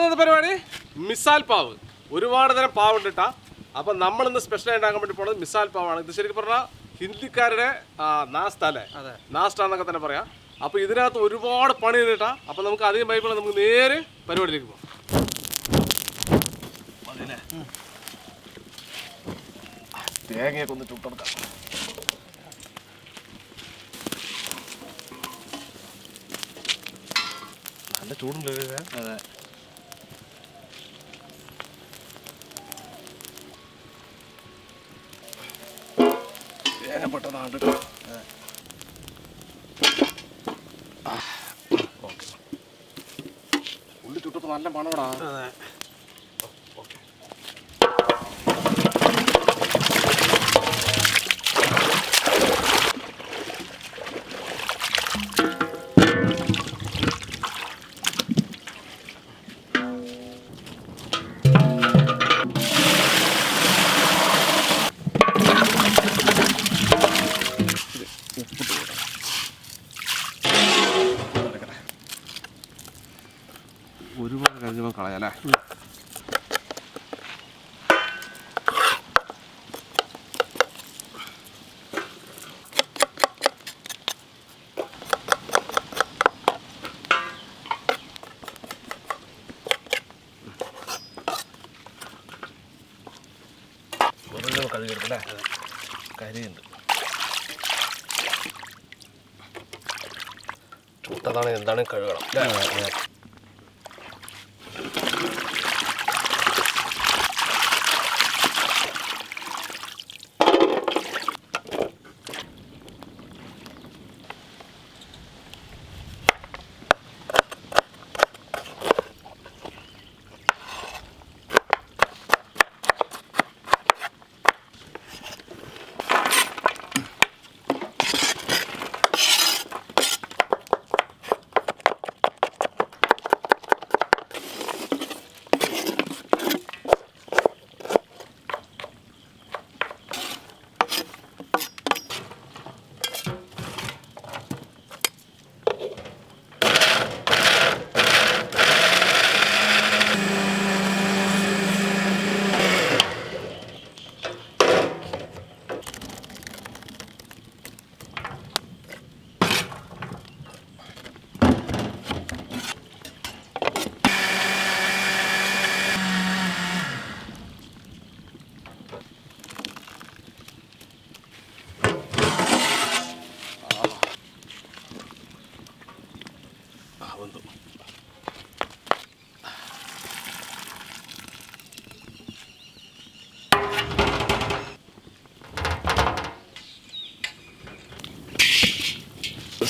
ഇന്നത്തെ പരിപാടി മിസാൽ പാവ്. ഒരുപാട് തരം പാവുണ്ട് കേട്ടാ. അപ്പം നമ്മളിന്ന് സ്പെഷ്യൽ ഉണ്ടാക്കാൻ വേണ്ടി പോകുന്നത് മിസാൽ പാവാണ്. ഇത് ശരിക്കും പറഞ്ഞാൽ ഹിന്ദിക്കാരുടെ നാസ്ത അല്ലേ, നാസ്ത എന്നൊക്കെ തന്നെ പറയാം. അപ്പോൾ ഇതിനകത്ത് ഒരുപാട് പണി കേട്ടാ. അപ്പം നമുക്ക് അധികം വൈകിട്ട് നമുക്ക് നേരെ പരിപാടിയിലേക്ക് പോകാം. തേങ്ങയൊക്കെ ഒന്ന് ചുട്ടെടുക്കാം. നല്ല ചൂടുണ്ട്. അതെ, പെട്ടതാണ്. ഉള്ളി ചുട്ടപ്പോ നല്ല മണോടാ. ഒരുപാട് കഴിഞ്ഞപ്പോൾ കളയാലേ. കഴുകിയെടുക്കല്ലേ, കരിയുണ്ട്. ചുട്ടതാണ് എന്താണ് കഴുകണം.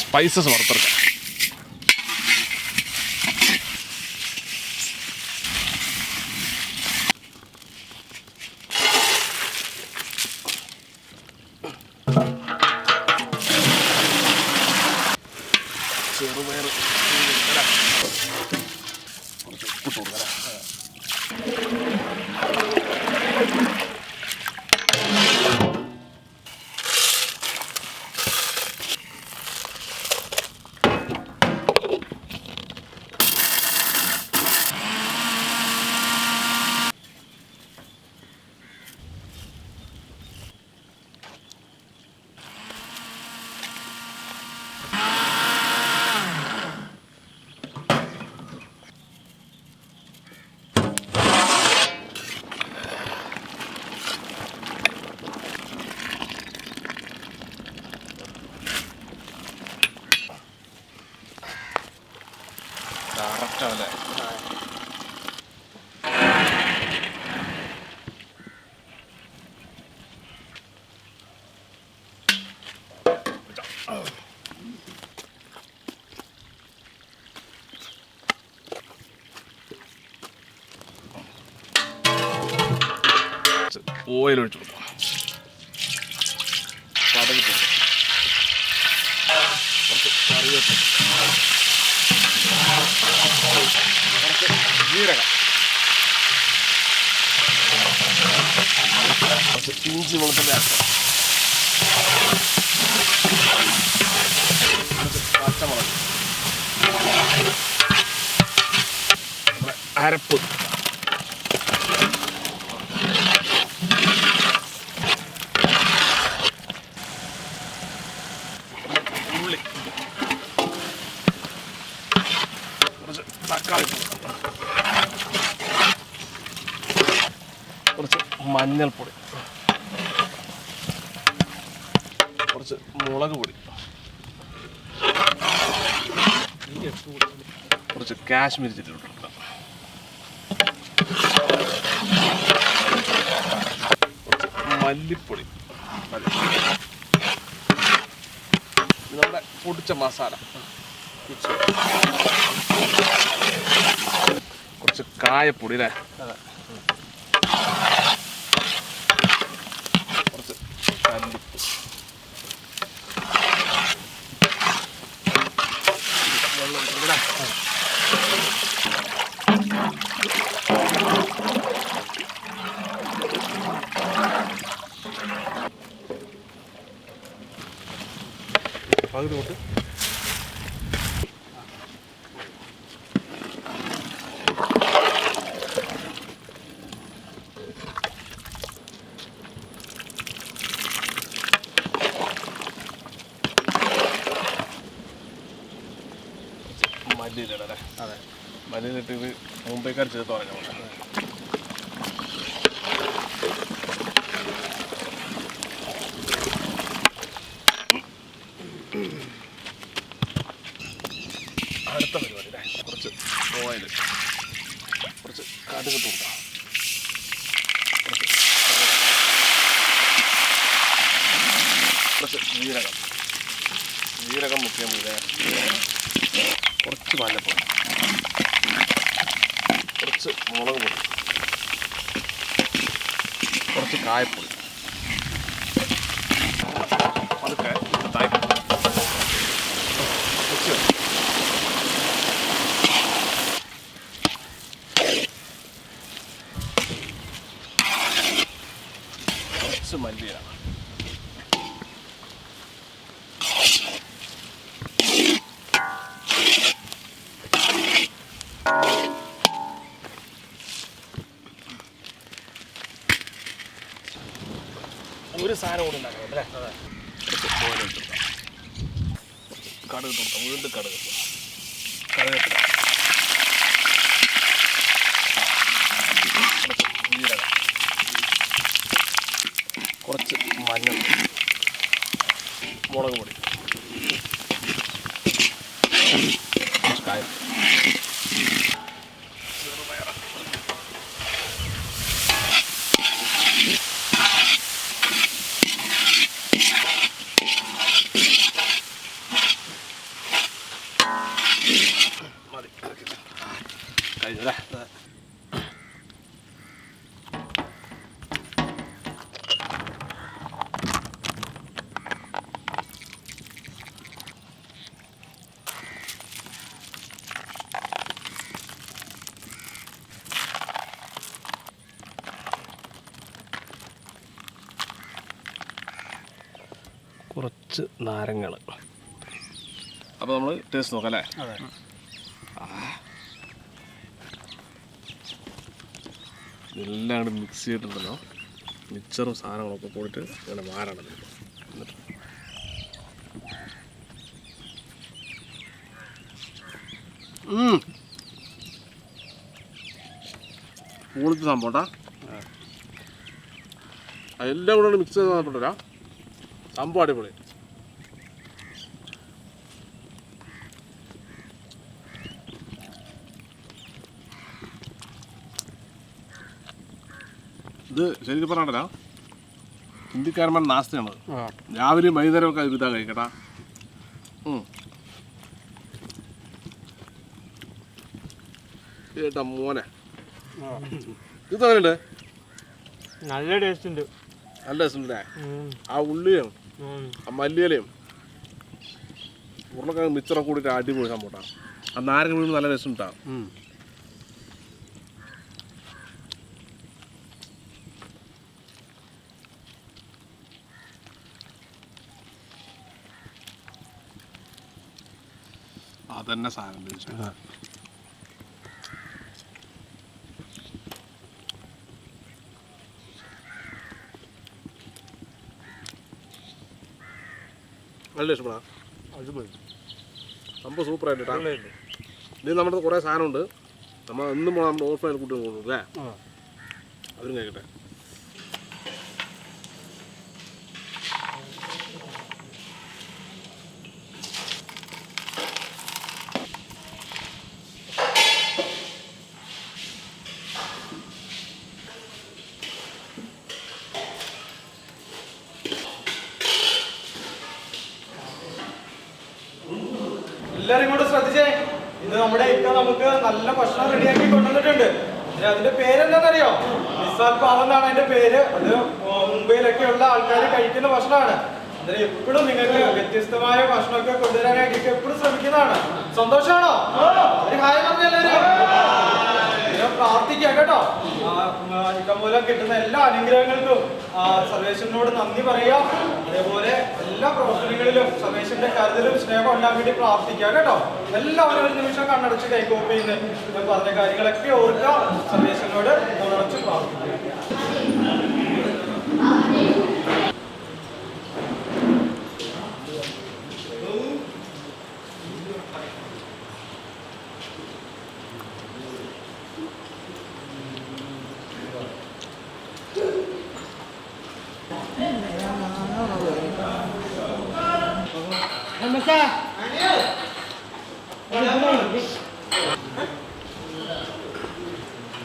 സ്പൈസസ് വറുത്തെടുക്കാം. ചെറുപയർ കുറച്ച് ഉപ്പിട്ട് കൊടുക്കാം. കറക്റ്റാണല്ലേ. ഓയിൽ ഒഴിച്ചു കൊടുക്കാം. കടുക്, കുറച്ച് കറിവേപ്പില, കുറച്ച് ജീരകം, കുറച്ച് ഇഞ്ചി വെളുത്തുള്ളി ആക്കാം, കുറച്ച് പച്ചമുളക്, അരപ്പ്, ഉള്ളി, കുറച്ച് തക്കാളി, കുറച്ച് മഞ്ഞൾപ്പൊടി, കുറച്ച് മുളക് പൊടി, കുറച്ച് കാശ്മീരി ചില്ലി ഇട്ടിട്ടുണ്ട്, കുറച്ച് മല്ലിപ്പൊടി, നമ്മുടെ പൊടിച്ച മസാല, കുറച്ച് കായപ്പൊടി അല്ലേ, കുറച്ച് കല്ലുപ്പ്, വെള്ളം ഇട്ടിട്ട് പകുതി തൊട്ട് മല്ലിയിലിടല്ലേ? അതെ, മല്ലിയിലിട്ട് ഇത് മുംബൈക്കാർ ചേർത്ത് പറഞ്ഞു. അടുത്ത പരിപാടി അല്ലേ? കുറച്ച് ഓയിൽ, കുറച്ച് കടുക് തൂക്കാം, കുറച്ച് ജീരകം, ജീരകം മുക്കിയാൽ മതി, കുറച്ച് മഞ്ഞപ്പൊടി, കുറച്ച് മുളക് പൊടി, കുറച്ച് കായപ്പൊടി, അതൊക്കെ കുറച്ച് മല്ലിയില, ഒരു സാധനം കൂടി ഉണ്ടാക്കാം അല്ലേ? കുറച്ച് ഓയിൽ ഇട്ടിട്ടാം, കടുക് കൊടുക്കാം, വീണ്ടും കടുക് കടുകത്തിടാം, കുറച്ച് ജീരകം, കുറച്ച് മഞ്ഞൾ, മുളക് പൊടി, കുറച്ച് കായം, ചെറുപയർ, മതി, കഴിഞ്ഞല്ലേ? കുറച്ച് നാരങ്ങൾ. അപ്പോൾ നമ്മൾ ടേസ്റ്റ് നോക്കാം അല്ലേ? അതെ. എല്ലാം കൂടി മിക്സ് ചെയ്തിട്ടുണ്ടല്ലോ, മിക്സറും സാധനങ്ങളൊക്കെ പോയിട്ട് അങ്ങനെ മാറണം. എന്നിട്ട് കൂളിച്ച് സംഭവട്ടാ, എല്ലാം കൂടെ മിക്സ് ചെയ്ത് തന്നിട്ടില്ല, സംഭവം അടിപൊളി. ഇത് ശരിക്കും പറഞ്ഞാ ഹിന്ദിക്കാരന്മാർ നാസ്തയാണ്. രാവിലെയും വൈകുന്നേരം ഒക്കെ ഇതാ കഴിക്കട്ടാ. ഏട്ടാ മോനെ, ഇത് അങ്ങനെയുണ്ട്, നല്ല ടേസ്റ്റ് ഉണ്ട്. നല്ല ടേസ്റ്റ് ഉണ്ടല്ലേ? ആ ഉള്ളിയും ആ മല്ലിയിലയും ഉരുളക്കിഴങ്ങ് മിച്ചറൊക്കെ കൂടിയിട്ട് അടിപൊളി സംഭവട്ടാ. ആ നാരങ്ങ വീണ് നല്ല ടേസ്റ്റ് ഉണ്ടാ. അതന്നെ സാധനം നല്ല ഇഷ്ടപ്പെടാം. അടിപൊളി സംഭവം സൂപ്പറായിട്ടാ. ഇത് നമ്മുടെ കുറേ സാധനമുണ്ട്. നമ്മൾ എന്നും നമ്മുടെ ഓഫ്ലൈനിൽ കൂട്ടി കൊണ്ടു അല്ലേ? അവരും കഴിക്കട്ടെ. എല്ലാരും ഇങ്ങോട്ട് ശ്രദ്ധിച്ചേ. ഇന്ന് നമ്മുടെ ഇക്ക നമുക്ക് നല്ല ഭക്ഷണം റെഡിയാക്കി കൊണ്ടുവന്നിട്ടുണ്ട്. അതിന്റെ പേരെന്താണെന്നറിയോ? മിസാൽ പാവ് എന്നാണ് അതിന്റെ പേര്. അത് മുംബൈയിലൊക്കെ ഉള്ള ആൾക്കാർ കഴിക്കുന്ന ഭക്ഷണമാണ്. അതിന് എപ്പോഴും നിങ്ങൾക്ക് വ്യത്യസ്തമായ ഭക്ഷണമൊക്കെ കൊണ്ടുവരാനായിട്ട് ഇക്ക എപ്പോഴും ശ്രമിക്കുന്നതാണ്. സന്തോഷമാണോ? ഒരു ഹായ് പറഞ്ഞെല്ലാവരും. പ്രാർത്ഥിക്കാം കേട്ടോ. ഇക്ക മൂലം കിട്ടുന്ന എല്ലാ അനുഗ്രഹങ്ങൾക്കും സർവേശ്വരനോട് നന്ദി പറയാം. അതേപോലെ എല്ലാ പ്രവർത്തനങ്ങളിലും സർവേശ്വരന്റെ കരുതലും സ്നേഹം ഉണ്ടാകാൻ വേണ്ടി പ്രാർത്ഥിക്കാം കേട്ടോ. എല്ലാവരും ഒരു നിമിഷം കണ്ണടച്ച് കൈകോപ്പ് ചെയ്യുന്ന ഞാൻ പറഞ്ഞ കാര്യങ്ങളൊക്കെ ഓർക്കാം. സർവേശ്വരനോട് കണ്ണടച്ച് പ്രാർത്ഥിക്കാം.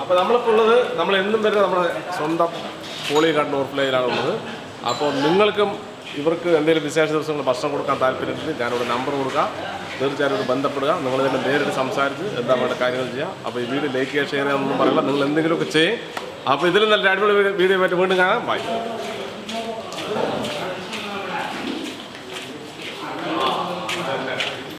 അപ്പോൾ നമ്മളിപ്പോൾ ഉള്ളത് നമ്മൾ എന്നും വരുന്ന നമ്മുടെ സ്വന്തം പോളികാർഡ് ഓർഫ്ലൈനിലാണ് ഉള്ളത്. അപ്പോൾ നിങ്ങൾക്കും ഇവർക്ക് എന്തെങ്കിലും വിശേഷ ദിവസങ്ങൾ ഭക്ഷണം കൊടുക്കാൻ താല്പര്യമുണ്ടെങ്കിൽ ഞാനിവിടെ നമ്പർ കൊടുക്കാം. തീർച്ചയായും ഇവിടെ ബന്ധപ്പെടുക. നിങ്ങൾ തന്നെ നേരിട്ട് സംസാരിച്ച് എന്താ വേണ്ട കാര്യങ്ങൾ ചെയ്യാം. അപ്പോൾ ഈ വീഡിയോ ലൈക്ക് ചെയ്യുക, ഷെയർ ചെയ്യാനൊന്നും പറയില്ല. നിങ്ങൾ എന്തെങ്കിലുമൊക്കെ ചെയ്യും. അപ്പോൾ ഇതിലും നല്ല അടിപൊളി വീഡിയോ ആയിട്ട് വീണ്ടും കാണാം. ബൈ.